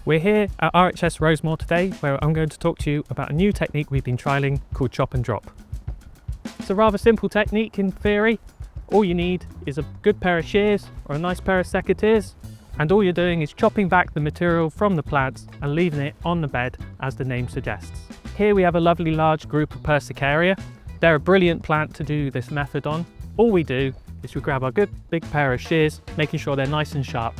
We're here at RHS Rosemoor today, where I'm going to talk to you about a new technique we've been trialling called chop and drop. It's a rather simple technique in theory. All you need is a good pair of shears or a nice pair of secateurs, and all you're doing is chopping back the material from the plants and leaving it on the bed as the name suggests. Here we have a lovely large group of Persicaria. They're a brilliant plant to do this method on. All we do is we grab our good big pair of shears, making sure they're nice and sharp,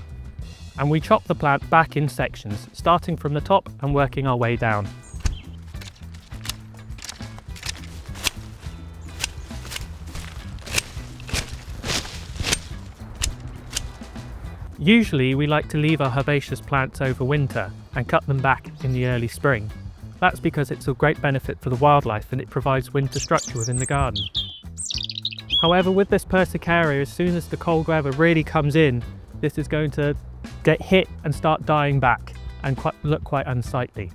and we chop the plant back in sections, starting from the top and working our way down. Usually we like to leave our herbaceous plants over winter and cut them back in the early spring. That's because it's a great benefit for the wildlife and it provides winter structure within the garden. However, with this Persicaria, as soon as the cold weather really comes in, this is going to get hit and start dying back and look quite unsightly.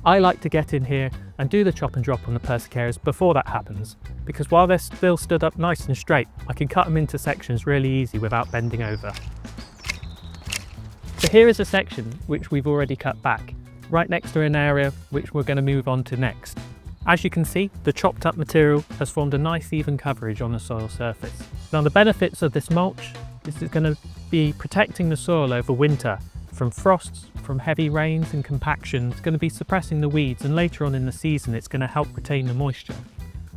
I like to get in here and do the chop and drop on the Persicarias before that happens, because while they're still stood up nice and straight, I can cut them into sections really easy without bending over. So here is a section which we've already cut back, right next to an area which we're going to move on to next. As you can see, the chopped up material has formed a nice even coverage on the soil surface. Now the benefits of this mulch is it's going to be protecting the soil over winter from frosts, from heavy rains and compaction. It's going to be suppressing the weeds, and later on in the season it's going to help retain the moisture.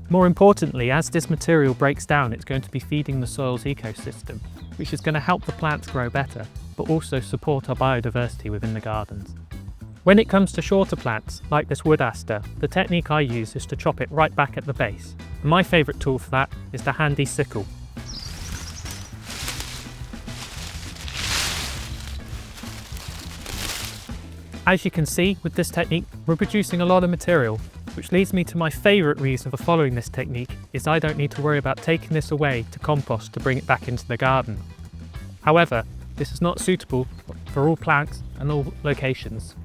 More importantly, as this material breaks down, it's going to be feeding the soil's ecosystem, which is going to help the plants grow better, but also support our biodiversity within the gardens. When it comes to shorter plants, like this wood aster, the technique I use is to chop it right back at the base. And my favourite tool for that is the handy sickle. As you can see, with this technique, we're producing a lot of material, which leads me to my favourite reason for following this technique is I don't need to worry about taking this away to compost to bring it back into the garden. However, this is not suitable for all plants and all locations.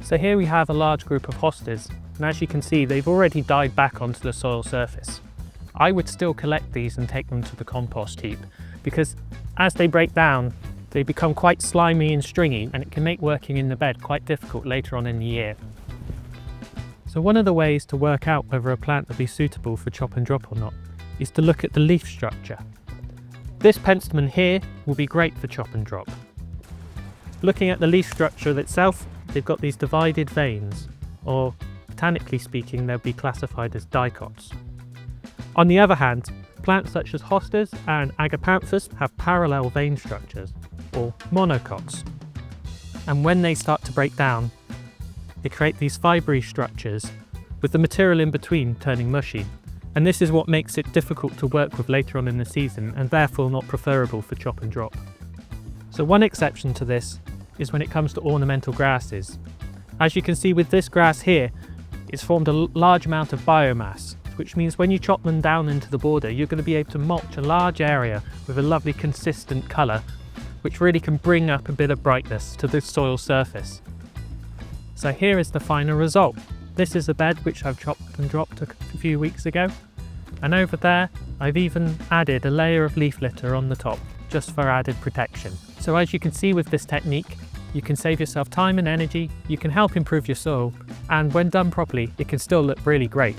So here we have a large group of hostas, and as you can see, they've already died back onto the soil surface. I would still collect these and take them to the compost heap, because as they break down, they become quite slimy and stringy, and it can make working in the bed quite difficult later on in the year. So one of the ways to work out whether a plant will be suitable for chop and drop or not is to look at the leaf structure. This penstemon here will be great for chop and drop. Looking at the leaf structure itself, they've got these divided veins, or botanically speaking, they'll be classified as dicots. On the other hand, plants such as hostas and agapanthus have parallel vein structures, or monocots. And when they start to break down, they create these fibrous structures, with the material in between turning mushy. And this is what makes it difficult to work with later on in the season, and therefore not preferable for chop and drop. So one exception to this is when it comes to ornamental grasses. As you can see with this grass here, it's formed a large amount of biomass, which means when you chop them down into the border, you're going to be able to mulch a large area with a lovely consistent colour, which really can bring up a bit of brightness to the soil surface. So here is the final result. This is a bed which I've chopped and dropped a few weeks ago, and over there I've even added a layer of leaf litter on the top, just for added protection. So as you can see with this technique, you can save yourself time and energy, you can help improve your soil, and when done properly, it can still look really great.